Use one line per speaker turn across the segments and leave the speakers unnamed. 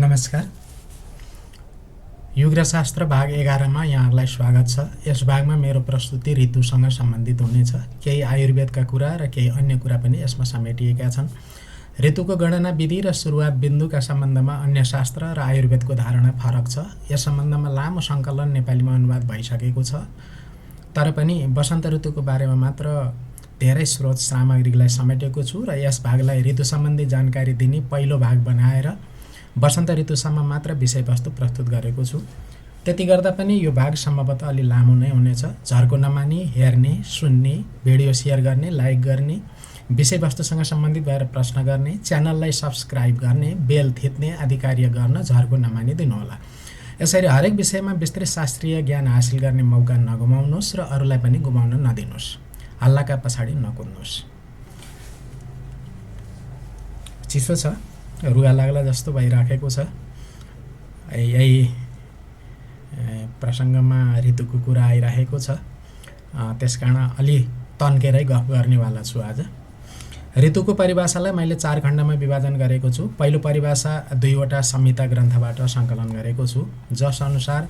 नमस्कार। युग र शास्त्र भाग 11 मा यहाँहरूलाई स्वागत छ। यस भागमा मेरो प्रस्तुति ऋतुसँग सम्बन्धित हुनेछ। केही आयुर्वेदका कुरा र केही अन्य कुरा पनि यसमा समेटिएका छन्। ऋतुको गणना विधि र सुरुवात बिन्दुका सम्बन्धमा अन्य शास्त्र र आयुर्वेदको धारणा फरक छ। यस सम्बन्धमा लामो सङ्कलन नेपालीमा अनुवाद भइसकेको छ। तर पनि वसन्त ऋतुको बारेमा मात्र धेरै स्रोत सामग्रीलाई समेटेको छु र यस भागलाई ऋतु सम्बन्धी जानकारी दिने पहिलो भाग बनाएर वसन्त ऋतुसम्म मात्र विषयवस्तु प्रस्तुत गरेको छु। त्यति गर्दा पनि यो भाग सम्भवतः अलि लामो नै हुनेछ। झर्को नमानी हेर्ने, सुन्ने, भिडियो सेयर गर्ने, लाइक गर्ने, विषयवस्तुसँग सम्बन्धित भएर प्रश्न गर्ने, च्यानललाई सब्स्क्राइब गर्ने, बेल थिच्ने आदि कार्य गर्न झर्को नमानी दिनुहोला। यसरी हरेक विषयमा विस्तृत शास्त्रीय ज्ञान हासिल गर्ने मौका नगुमाउनुहोस् र अरूलाई पनि गुमाउन नदिनुहोस्। हल्लाका पछाडि नकुद्नुहोस्। चिसो छ, रुगा लाग्ला जस्तो भइराखेको छ। यही प्रसङ्गमा ऋतुको कुरा आइरहेको छ, त्यसकारण अलि तन्केरै गफ गर्नेवाला छु आज। ऋतुको परिभाषालाई मैले 4 खण्डमा विभाजन गरेको छु। पहिलो परिभाषा 2वटा संहिता ग्रन्थबाट सङ्कलन गरेको छु, जस अनुसार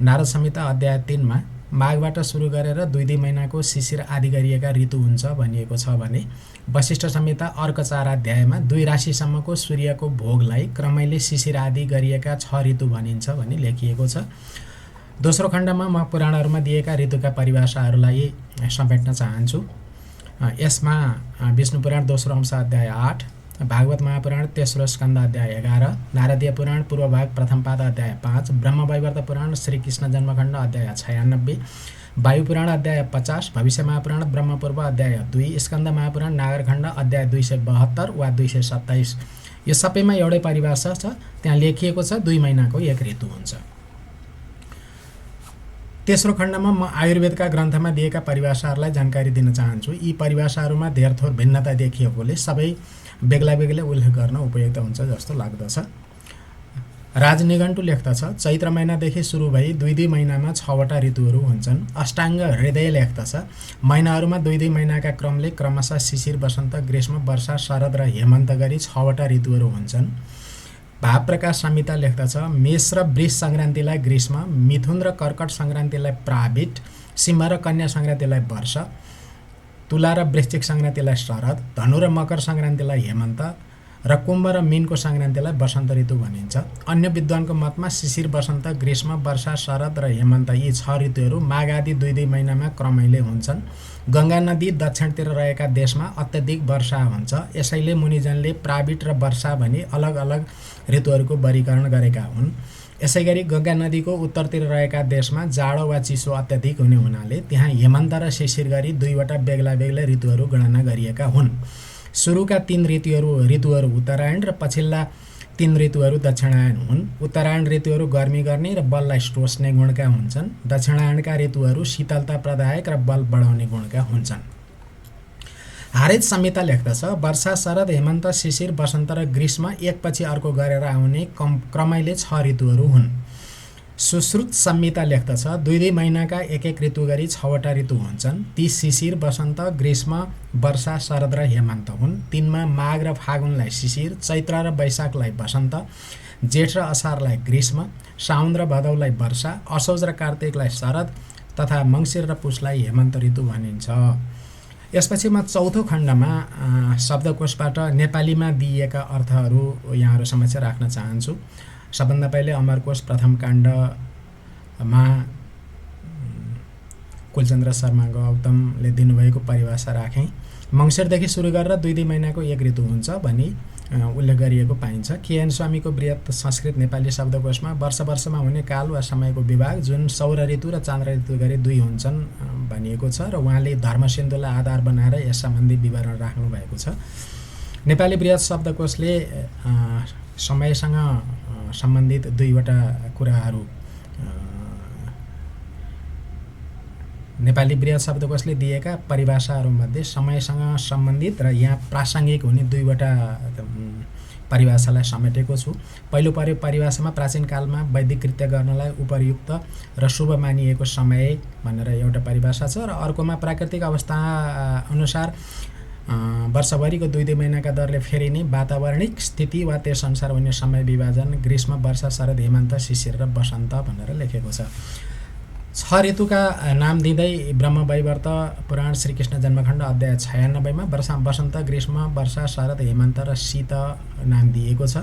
नारद संहिता अध्याय 3 मा माघबाट सुरु गरेर 2 महिनाको शिशिर आदि गरिएका ऋतु हुन्छ भनिएको छ भने वशिष्ठ संहिता अर्को 4 अध्यायमा 2 राशिसम्मको सूर्यको भोगलाई क्रमैले शिशिर आदि गरिएका 6 ऋतु भनिन्छ भनी लेखिएको छ। दोस्रो खण्डमा म पुराणहरूमा दिएका ऋतुका परिभाषाहरूलाई समेट्न चाहन्छु। यसमा विष्णु पुराण दोस्रो अंश अध्याय 8, भागवत महापुराण तेस्रो स्कन्द अध्याय 11, नारदीय पुराण पूर्व भाग प्रथम पाद अध्याय 5, ब्रह्मवैवर्त पुराण श्रीकृष्ण जन्मखण्ड अध्याय 96, वायु पुराण अध्याय 50, भविष्य महापुराण ब्रह्मपूर्व अध्याय 2, स्कन्द महापुराण नागरखण्ड अध्याय 272 वा 227। यो सबैमा एउटै परिभाषा छ। त्यहाँ लेखिएको छ 2 महिनाको एक ऋतु हुन्छ। तेस्रो खण्डमा म आयुर्वेदका ग्रन्थमा दिएका परिभाषाहरूलाई जानकारी दिन चाहन्छु। यी परिभाषाहरूमा धेर थोर भिन्नता देखिएकोले सबै बेग्ला बेग्लै उल्लेख गर्न उपयुक्त हुन्छ जस्तो लाग्दछ। राजनिघण्टु लेख्दछ, चैत्र महिनादेखि सुरु भई 2 महिनामा 6वटा ऋतुहरू हुन्छन्। अष्टाङ्ग हृदय लेख्दछ, महिनाहरूमा 2 महिनाका क्रमले क्रमशः शिशिर, वसन्त, ग्रीष्म, वर्षा, शरद र हेमन्त गरी 6वटा ऋतुहरू हुन्छन्। भावप्रकाश संहिता लेख्दछ, मेष र वृष सङ्क्रान्तिलाई ग्रीष्म, मिथुन र कर्कट सङ्क्रान्तिलाई प्राविट, सिंह र कन्या सङ्क्रान्तिलाई वर्ष, तुला र वृश्चिक सङ्क्रान्तिलाई शरद, धनु र मकर सङ्क्रान्तिलाई हेमन्त र कुम्भ र मीनको सङ्क्रान्तिलाई वसन्त ऋतु भनिन्छ। अन्य विद्वानको मतमा शिशिर, वसन्त, ग्रीष्म, वर्षा, शरद र हेमन्त यी 6 ऋतुहरू माघ आदि 2 महिनामा क्रमैले हुन्छन्। गङ्गा नदी दक्षिणतिर रहेका देशमा अत्यधिक वर्षा हुन्छ। यसैले मुनिजनले प्राविट र वर्षा भनी अलग अलग ऋतुहरूको वर्गीकरण गरेका हुन्। यसैगरी गङ्गा नदीको उत्तरतिर रहेका देशमा जाडो वा चिसो अत्यधिक हुने हुनाले त्यहाँ हेमन्त र शिशिर गरी 2वटा बेग्ला बेग्ला ऋतुहरू गणना गरिएका हुन्। सुरुका 3 ऋतुहरू उत्तरायण र पछिल्ला 3 ऋतुहरू दक्षिणायन हुन्। उत्तरायण ऋतुहरू गर्मी गर्ने र बललाई टोस्ने गुणका हुन्छन्। दक्षिणायनका ऋतुहरू शीतलता प्रदायक र बल बढाउने गुणका हुन्छन्। हारेज संहिता लेख्दछ, वर्षा, शरद, हेमन्त, शिशिर, वसन्त र ग्रीष्म एकपछि अर्को गरेर आउने क्रमैले 6 ऋतुहरू हुन्। सुश्रुत संहिता लेख्दछ, 2 महिनाका एक ऋतु गरी 6वटा ऋतु हुन्छन्। ती शिशिर, वसन्त, ग्रीष्म, वर्षा, शरद र हेमन्त हुन्। तिनमा माघ र फागुनलाई शिशिर, चैत्र र वैशाखलाई वसन्त, जेठ र असारलाई ग्रीष्म, साउन र भदौलाई वर्षा, असोज र कार्तिकलाई शरद तथा मङ्सिर र पुसलाई हेमन्त ऋतु भनिन्छ। यसपछि म चौथो खण्डमा शब्दकोशबाट नेपालीमा दिइएका अर्थहरू यहाँहरू समक्ष राख्न चाहन्छु। सबभन्दा पहिले अमरकोश प्रथम काण्डमा कुलचन्द्र शर्मा गौतमले दिनुभएको परिभाषा राखेँ। मङ्सिरदेखि सुरु गरेर 2 महिनाको एक ऋतु हुन्छ भनी उल्लेख गरिएको पाइन्छ। केएन स्वामीको बृहत संस्कृत नेपाली शब्दकोशमा वर्षमा हुने काल वा समयको विभाग जुन सौर ऋतु र चान्द्र ऋतु गरी 2 हुन्छन् भनिएको छ र उहाँले धर्मसिन्धुलाई आधार बनाएर यस सम्बन्धी विवरण राख्नु भएको छ। नेपाली बृहत शब्दकोशले समयसँग सम्बन्धित 2वटा कुराहरू नेपाली बृहत शब्दकोशले दिएका परिभाषाहरूमध्ये समयसँग सम्बन्धित र यहाँ प्रासङ्गिक हुने 2वटा परिभाषालाई समेटेको छु। पहिलो परिभाषामा प्राचीन कालमा वैदिक कृत्य गर्नलाई उपयुक्त र शुभ मानिएको समय भनेर एउटा परिभाषा छ र अर्कोमा प्राकृतिक अवस्था अनुसार वर्षभरिको 2-2 महिनाका दरले फेरिने वातावरणिक स्थिति वा त्यसअनुसार हुने समय विभाजन ग्रीष्म, वर्षा, शरद, हेमन्त, शिशिर र वसन्त भनेर लेखेको छ। 6 ऋतुका नाम दिँदै ब्रह्मवैवर्त पुराण श्रीकृष्ण जन्मखण्ड अध्याय 96 मा वसन्त, ग्रीष्म, वर्षा, शरद, हेमन्त र शीत नाम दिएको छ।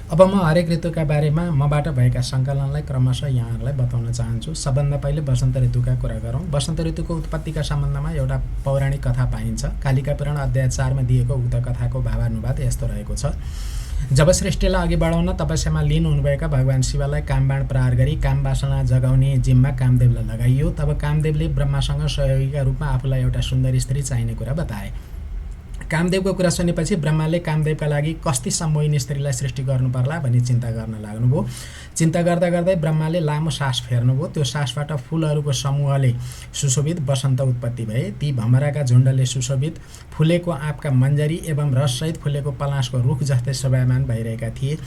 अब म हरेक ऋतुका बारेमा मबाट भएका सङ्कलनलाई क्रमशः यहाँहरूलाई बताउन चाहन्छु। सबभन्दा पहिले वसन्त ऋतुका कुरा गरौँ। वसन्त ऋतुको उत्पत्तिका सम्बन्धमा एउटा पौराणिक कथा पाइन्छ। कालिका पुराण अध्याय 4 मा दिएको उक्त कथाको भावानुवाद यस्तो रहेको छ। जब सृष्टिलाई अघि बढाउन तपस्यामा लीन हुनुभएका भगवान शिवलाई कामबाण प्रहार गरी काम वासना जगाउने जिम्मा कामदेवलाई लगाइयो। तब कामदेवले ब्रह्मासँग सहयोगीका रूपमा आफूलाई एउटा सुन्दरी स्त्री चाहिने कुरा बताए। कामदेवको कुरा सुनेपछि ब्रह्माले कामदेवका लागि कस्ती सम्मोहिनी स्त्रीलाई सृष्टि गर्नु पर्ला भनी चिन्ता गर्न लाग्नुभयो। चिन्ता गर्दा गर्दै ब्रह्माले लामो सास फेर्नुभयो। त्यो सासबाट फुलहरूको समूहले सुशोभित वसन्त उत्पत्ति भए। ती भमराका झुण्डले सुशोभित फुलेको आँपका मन्जरी एवं रससहित फुलेको पलासको रुख जस्तै शोभायमान भइरहेका थिए।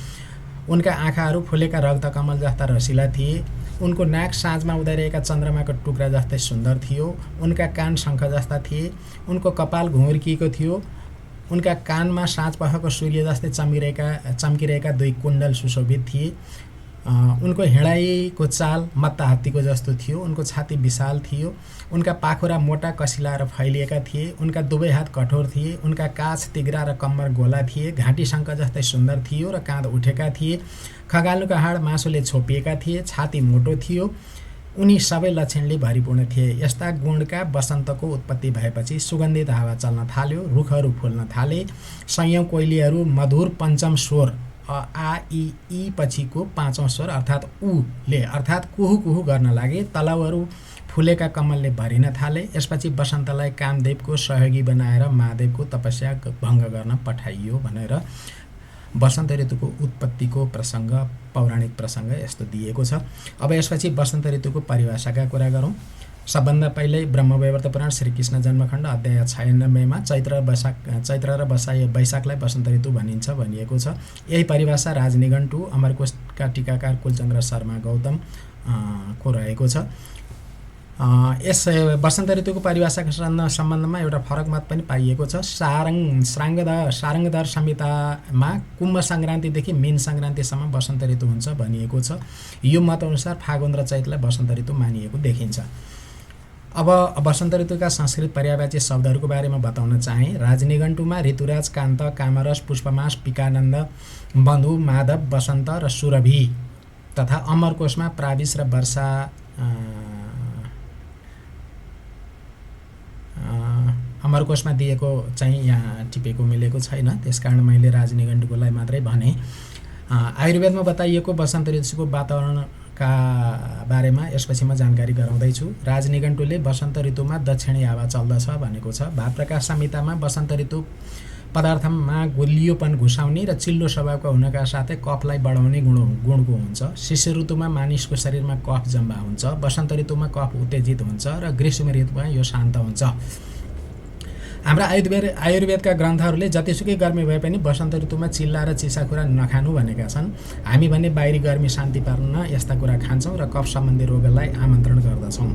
उनका आँखाहरू फुलेका रक्तकमल जस्ता रसिला थिए। उनको नाक साँझमा उदाइरहेका चन्द्रमाको टुक्रा जस्तै सुन्दर थियो। उनका कान शङ्ख जस्ता थिए। उनको कपाल घुँर्किएको थियो। उनका कानमा साँझपखको सूर्य जस्तै चम्किरहेका 2 कुण्डल सुशोभित थिए। उनको हिँडाइको चाल मत्ता हात्तीको जस्तो थियो। उनको छाती विशाल थियो। उनका पाखुरा मोटा, कसिला र फैलिएका थिए। उनका दुवै हात कठोर थिए। उनका काछ तिग्रा र कम्मर गोला थिए। घाँटी शङ्ख जस्तै सुन्दर थियो र काँध उठेका थिए। खगालुका हाड मासुले छोपिएका थिए। छाती मोटो थियो। उनी सबै लक्षणले भरिपूर्ण थिए। यस्ता गुणका वसन्तको उत्पत्ति भएपछि सुगन्धित हावा चल्न थाल्यो। रुखहरू फुल्न थाले। सयौँ कोइलीहरू मधुर पञ्चम स्वर आ इ ई पछिको 5औं स्वर अर्थात् उले अर्थात् कुहु कुहु गर्न लागे। तलाउहरू फुलेका कमलले भरिन थाले। यसपछि वसन्तलाई कामदेवको सहयोगी बनाएर महादेवको तपस्या भङ्ग गर्न पठाइयो भनेर वसन्त ऋतुको उत्पत्तिको प्रसङ्ग, पौराणिक प्रसङ्ग यस्तो दिएको छ। अब यसपछि वसन्त ऋतुको परिभाषाका कुरा गरौँ। सबभन्दा पहिल्यै ब्रह्मवैवर्त पुराण श्रीकृष्ण जन्मखण्ड अध्याय 96 मा चैत्र र वैशाखलाई वसन्त ऋतु भनिन्छ भनिएको छ। यही परिभाषा राजनिघण्टु अमरकोशका टीकाकार कुलचन्द्र शर्मा गौतम को रहेको छ। यस वसन्त ऋतुको परिभाषाका सम्बन्धमा एउटा फरक मत पनि पाइएको छ। सारङ्गधर संहितामा कुम्भ सङ्क्रान्तिदेखि मीन सङ्क्रान्तिसम्म वसन्त ऋतु हुन्छ भनिएको छ। यो मतअनुसार फागुन र चैतलाई वसन्त ऋतु मानिएको देखिन्छ। अब वसन्त ऋतुका संस्कृत पर्यायवाची शब्दहरूको बारेमा बताउन चाहे। राजनिघण्टुमा ऋतुराज, कान्त, कामरस, पुष्पमास, पिकानन्द, बन्धु, माधव, वसन्त र सुरभि तथा अमरकोशमा प्राविश र वर्षा अमरकोशमा दिएको चाहिँ यहाँ टिपेको मिलेको छैन। त्यसकारण मैले राजनिघण्टुकोलाई मात्रै भने। आयुर्वेदमा बताइएको वसन्त ऋतुको वातावरणका बारेमा यसपछि म जानकारी गराउँदैछु। राजनिघण्टुले वसन्त ऋतुमा दक्षिणी हावा चल्दछ भनेको छ। भावप्रकाश संहितामा वसन्त ऋतु पदार्थमा गुलियोपन घुसाउने र चिल्लो स्वभावका हुनका साथै कफलाई बढाउने गुणको हुन्छ। शिशिर ऋतुमा मानिसको शरीरमा कफ जम्मा हुन्छ। वसन्त ऋतुमा कफ उत्तेजित हुन्छ र ग्रीष्म ऋतुमा यो शान्त हुन्छ। हाम्रा आयुर्वेदका ग्रन्थहरूले जतिसुकै गर्मी भए पनि वसन्त ऋतुमा चिल्ला र चिसा कुरा नखानु भनेका छन्। हामी भने बाहिरी गर्मी शान्ति पार्न यस्ता कुरा खान्छौँ र कफ सम्बन्धी रोगलाई आमन्त्रण गर्दछौँ।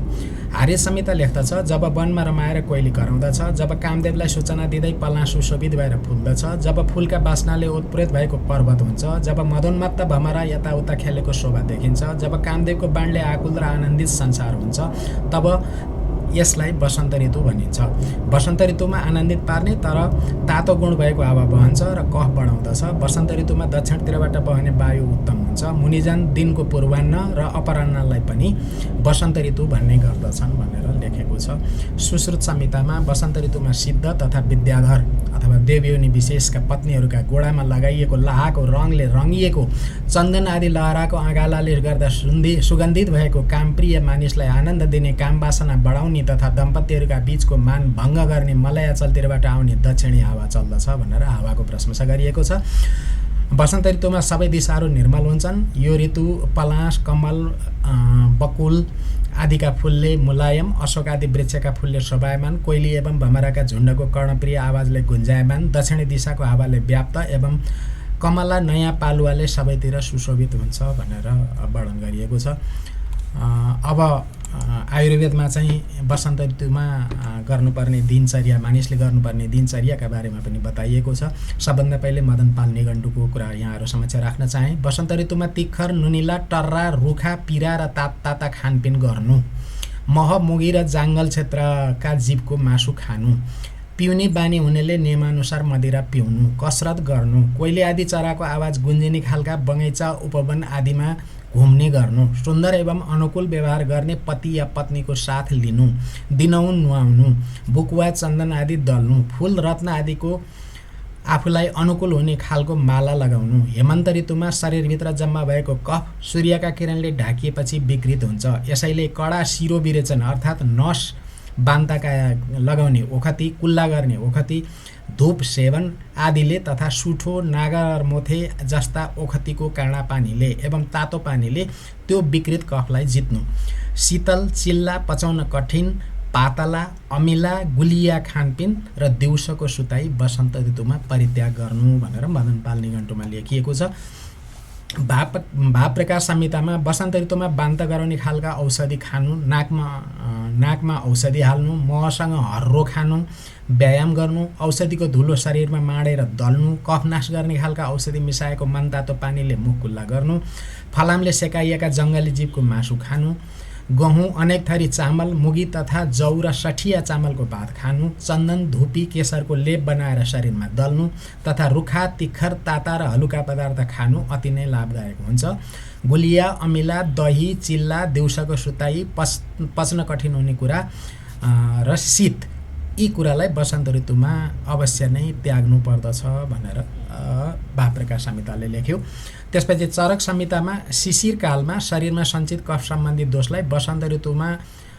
आर्य संहिता लेख्दछ, जब वनमा रमाएर कोइली कराउँदछ, जब कामदेवलाई सूचना दिँदै पलास सुशोभित भएर फुल्दछ, जब फुलका बास्नाले उत्प्रेत भएको पर्वत हुन्छ, जब मदोन्मत्त भमरा यताउता खेलेको शोभा देखिन्छ, जब कामदेवको बाणले आकुल र आनन्दित संसार हुन्छ, तब यसलाई वसन्त ऋतु भनिन्छ। वसन्त ऋतुमा आनन्दित पार्ने तर तातो गुण भएको हावा बहन्छ र कफ बढाउँदछ। वसन्त ऋतुमा दक्षिणतिरबाट बहने वायु उत्तम हुन्छ। मुनिजन दिनको पूर्वाह्न र अपराह्नलाई पनि वसन्त ऋतु भन्ने गर्दछन् भनेर लेखेको छ। सुश्रुत संहितामा वसन्त ऋतुमा सिद्ध तथा विद्याधर अथवा देवयोनि विशेषका पत्नीहरूका गोडामा लगाइएको लाहाको रङले रङ्गिएको चन्दन आदि लहराको अँगालाले गर्दा सुगन्धित भएको कामप्रिय मानिसलाई आनन्द दिने, काम वासना बढाउने तथा दम्पतिहरूका बीचको मान भङ्ग गर्ने मलयाचलतिरबाट आउने दक्षिणी हावा चल्दछ भनेर हावाको प्रशंसा गरिएको छ। वसन्त ऋतुमा सबै दिशाहरू निर्मल हुन्छन्। यो ऋतु पलास, कमल, बकुल आदिका फुलले मुलायम, अशोक आदि वृक्षका फुलले शोभायमान, कोइली एवं भमराका झुण्डको कर्णप्रिय आवाजले गुन्जायमान, दक्षिणी दिशाको हावाले व्याप्त एवं कमला नयाँ पालुवाले सबैतिर सुशोभित हुन्छ भनेर वर्णन गरिएको छ। अब आयुर्वेदमा चाहिँ वसन्त ऋतुमा गर्नुपर्ने दिनचर्या, मानिसले गर्नुपर्ने दिनचर्याका बारेमा पनि बताइएको छ। सबभन्दा पहिले मदनपाल निघण्टुको कुरा यहाँहरू समक्ष राख्न चाहे। वसन्त ऋतुमा तिखर, नुनिला, टर्रा, रुखा, पिरा र ताता खानपिन गर्नु, मह, मुगी र जाङ्गल क्षेत्रका जीवको मासु खानु, पिउने बानी हुनेले नियमानुसार मदिरा पिउनु, कसरत गर्नु, कोइली आदि चराको आवाज गुन्जिने खालका बगैँचा उपवन आदिमा घुम्ने गर्नु, सुन्दर एवं अनुकूल व्यवहार गर्ने पति या पत्नीको साथ लिनु, दिनहुँ नुहाउनु, बुकुवा चन्दन आदि दल्नु, फूल रत्न आदिको आफूलाई अनुकूल हुने खालको माला लगाउनु, हेमन्त ऋतुमा शरीरभित्र जम्मा भएको कफ सूर्यका किरणले ढाकिएपछि विकृत हुन्छ। यसैले कडा शिरो विरेचन अर्थात् नस बान्ताका लगाउने ओखती, कुल्ला गर्ने ओखती, धूप सेवन आदिले तथा सुठो, नागरमोथे जस्ता ओखतीको काँडा पानीले एवं तातो पानीले त्यो विकृत कफलाई जित्नु, शीतल, चिल्ला, पचाउन कठिन, पातला, अमिला, गुलिया खानपिन र दिउँसोको सुताई वसन्त ऋतुमा परित्याग गर्नु भनेर मदनपाल निघण्टुमा लेखिएको छ। भाव प्रकाश संहितामा वसन्त ऋतुमा बान्त गराउने खालका औषधि खानु, नाकमा औषधि हाल्नु, महसँग हर्रो खानु, व्यायाम गर्नु, औषधिको धुलो शरीरमा माडेर दल्नु, कफ नाश गर्ने खालका औषधि मिसाएको मनतातो पानीले मुख कुल्ला गर्नु, फलामले सेकाइएका जङ्गली जीवको मासु खानु, गहुँ, अनेक थरी चामल, मुगी तथा जौ र सठिया चामलको भात खानु, चन्दन, धुपी, केसरको लेप बनाएर शरीरमा दल्नु तथा रुखा, तिखर, ताता र हलुका पदार्थ खानु अति नै लाभदायक हुन्छ। गुलिया, अमिला, दही, चिल्ला, दिउँसोको सुताई, पच्न कठिन हुने कुरा र शीत, यी कुरालाई वसन्त ऋतुमा अवश्य नै त्याग्नु पर्दछ भनेर भावप्रकाश संहिताले लेख्यो। त्यसपछि चरक संहितामा शिशिर कालमा शरीरमा सञ्चित कफ सम्बन्धी दोषलाई वसन्त ऋतुमा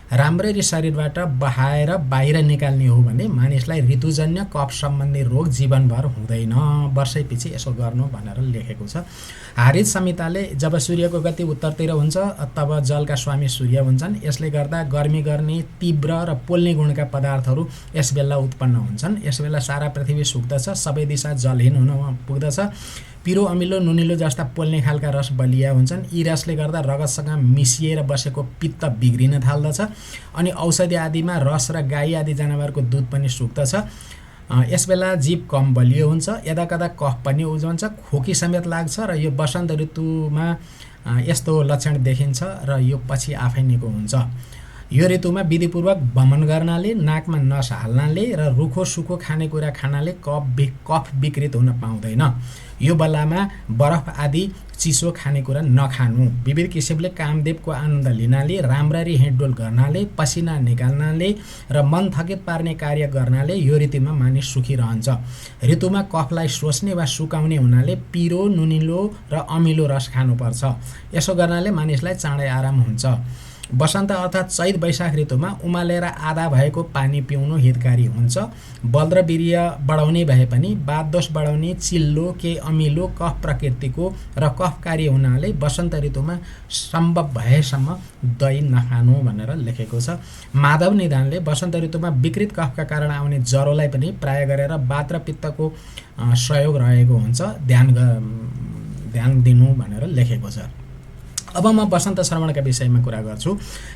राम्ररी शरीरबाट बहाएर बाहिर निकाल्ने हो भने मानिसलाई ऋतुजन्य कफ सम्बन्धी रोग जीवनभर हुँदैन, वर्षैपछि यसो गर्नु भनेर लेखेको छ। हारित संहिताले जब सूर्यको गति उत्तरतिर हुन्छ तब जलका स्वामी सूर्य हुन्छन्। यसले गर्दा गर्मी गर्ने, तीव्र र पोल्ने गुणका पदार्थहरू यसबेला उत्पन्न हुन्छन्। यसबेला सारा पृथ्वी सुक्दछ, सबै दिशा जलहीन हुन पुग्दछ। पिरो, अमिलो, नुनिलो जस्ता पोल्ने खालका रस बलिया हुन्छन्। यी रसले गर्दा रगतसँग मिसिएर बसेको पित्त बिग्रिन थाल्दछ अनि औषधि आदिमा रस र गाई आदि जनावरको दुध पनि सुक्दछ। यसबेला जीव कम बलियो हुन्छ, यदाकदा कफ पनि उज्वन्छ, खोकी समेत लाग्छ र यो वसन्त ऋतुमा यस्तो लक्षण देखिन्छ र यो पछि आफै निको हुन्छ। यो ऋतुमा विधिपूर्वक भ्रमण गर्नाले, नाकमा नस हाल्नाले र रुखो सुखो खानेकुरा खानाले कफ विकृत हुन पाउँदैन। यो बेलामा बरफ आदि चिसो खानेकुरा नखानु, विविध किसिमले कामदेवको आनन्द लिनाले, राम्ररी हिँडडुल गर्नाले, पसिना निकाल्नाले र मन थकित पार्ने कार्य गर्नाले यो ऋतुमा मानिस सुखी रहन्छ। ऋतुमा कफलाई सोच्ने वा सुकाउने हुनाले पिरो, नुनिलो र अमिलो रस खानुपर्छ। यसो गर्नाले मानिसलाई चाँडै आराम हुन्छ। वसन्त अर्थात् चैत वैशाख ऋतुमा उमालेर आधा भएको पानी पिउनु हितकारी हुन्छ। बल र वीर्य बढाउने भए पनि वातदोष बढाउने, चिल्लो, केही अमिलो, कफ प्रकृतिको र कफकारी हुनाले वसन्त ऋतुमा सम्भव भएसम्म दही नखानु भनेर लेखेको छ। माधव निदानले वसन्त ऋतुमा विकृत कफका कारण आउने ज्वरोलाई पनि प्राय गरेर वात र पित्तको सहयोग रहेको हुन्छ, ध्यान दिनु भनेर लेखेको छ। अब म वसन्त श्रवणका विषयमा कुरा गर्छु।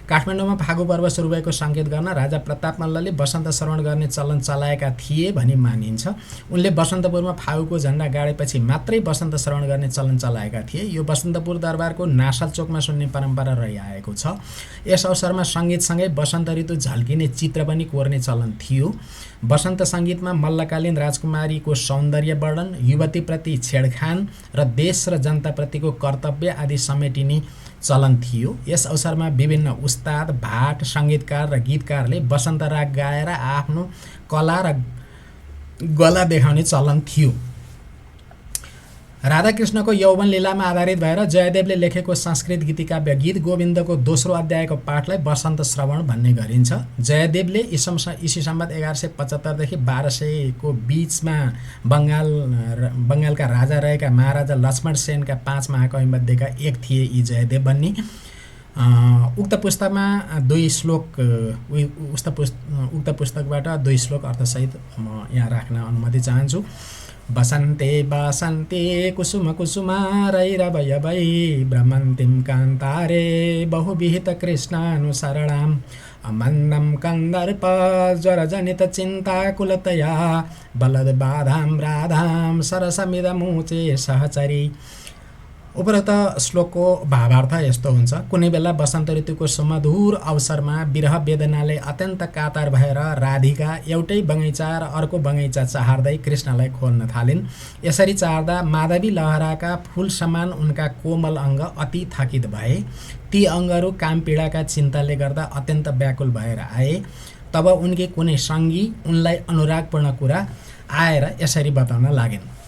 काठमाडौँमा फागु पर्व सुरु भएको सङ्केत गर्न राजा प्रताप मल्लले वसन्त श्रवण गर्ने चलन चलाएका थिए भनी मानिन्छ। उनले वसन्तपुरमा फागुको झण्डा गाडेपछि मात्रै वसन्त श्रवण गर्ने चलन चलाएका थिए। यो वसन्तपुर दरबारको नासल चोकमा सुन्ने परम्परा रहिआएको छ। यस अवसरमा सङ्गीतसँगै वसन्त ऋतु झल्किने चित्र पनि कोर्ने चलन थियो। वसन्त सङ्गीतमा मल्लकालीन राजकुमारीको सौन्दर्य वर्णन, युवतीप्रति छेडखान र देश र जनताप्रतिको कर्तव्य आदि समेटिने चलन थियो। यस अवसरमा विभिन्न उस्ताद, भाट, सङ्गीतकार र गीतकारले वसन्त राग गाएर आफ्नो कला र गला देखाउने चलन थियो। राधाकृष्णको यौवन लीलामा आधारित भएर जयदेवले लेखेको संस्कृत गीतिकाव्य गीत गोविन्दको दोस्रो अध्यायको पाठलाई वसन्त श्रवण भन्ने गरिन्छ। जयदेवले ईसा सम्वत 1175 देखि 1200 को बीचमा बङ्गालका राजा रहेका महाराजा लक्ष्मण सेनका 5 महाकविमध्येका एक थिए यी जयदेव भन्ने। उक्त पुस्तकमा 2 श्लोक उक्त पुस्तकबाट 2 श्लोक अर्थसहित म यहाँ राख्न अनुमति चाहन्छु। बसन्ते बसन्ते कुसुम कुसुमारैरवयवै भ्रमन्तीं कान्तारे बहुविहित कृष्णानुसरणाम् अमन्दं कन्दर्प ज्वरजनितचिन्ताकुलतया बलद्बाधां राधां सरसमिदमुचे सहचरी। उपरोक्त श्लोकको भावार्थ यस्तो हुन्छ। कुनै बेला वसन्त ऋतुको सुमधुर अवसरमा विरह वेदनाले अत्यन्त कातर भएर राधिका एउटै बगैँचा र अर्को बगैँचा चाहर्दै कृष्णलाई खोल्न थालिन्। यसरी चाहर्दा माधवी लहराका फूल समान उनका कोमल अङ्ग अति थकित भए। ती अङ्गहरू काम पीडाका चिन्ताले गर्दा अत्यन्त व्याकुल भएर आए। तब उनकी कुनै सङ्गी उनलाई अनुरागपूर्ण कुरा आएर यसरी बताउन लागिन्।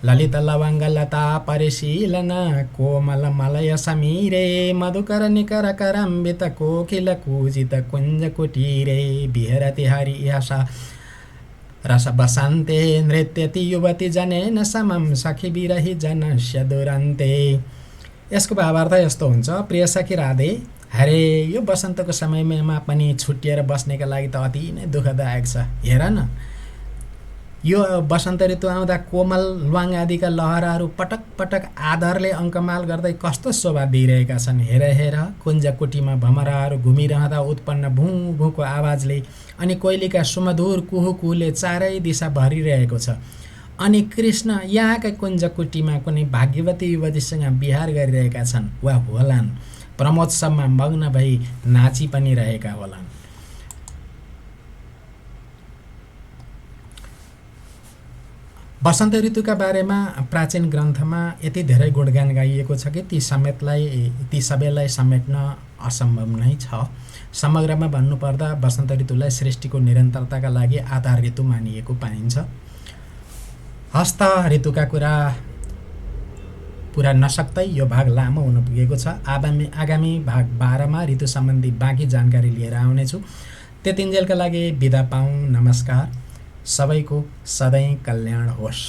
ललित लवङ्ग लता परिशीलन कोमल मलय समीरे मधुकर निकर करम्बित कोकिल कूजित कुञ्ज कुटीरे विहरति हरियस रस बसन्ते नृत्यति युवती जनेन समम सखी बिरही जनस्य दुरन्ते। यसको भावार्थ यस्तो हुन्छ। प्रिय सखी राधे, हरे यो वसन्तको समयमा पनि छुट्टिएर बस्नेका लागि त अति नै दुःखदायक छ। हेर न, यो वसन्त ऋतु आउँदा कोमल ल्वाङ आदिका लहराहरू पटक पटक आधारले अङ्कमाल गर्दै कस्तो शोभा दिइरहेका छन्। हेर हेर, कुञ्जकुटीमा भमराहरू घुमिरहँदा उत्पन्न भूँ भूँको आवाजले अनि कोइलीका सुमधुर कुहुकुले चारै दिशा भरिरहेको छ। अनि कृष्ण यहाँका कुञ्जकुटीमा कुनै भाग्यवती युवतीसँग विहार गरिरहेका छन् वा होलान्, प्रमोत्सवमा मग्न भई नाची पनि रहेका होलान्। वसन्त ऋतुका बारेमा प्राचीन ग्रन्थमा यति धेरै गुणगान गाइएको छ कि ती सबैलाई समेट्न असम्भव नै छ। समग्रमा भन्नुपर्दा वसन्त ऋतुलाई सृष्टिको निरन्तरताका लागि आधार ऋतु मानिएको पाइन्छ। हस्त ऋतुका कुरा पुरा नसक्दै यो भाग लामो हुन पुगेको छ। आगामी भाग 12मा ऋतु सम्बन्धी बाँकी जानकारी लिएर आउनेछु। त्यतिन्जेलका लागि बिदा पाऊँ। नमस्कार। सबैको सधैँ कल्याण होस्।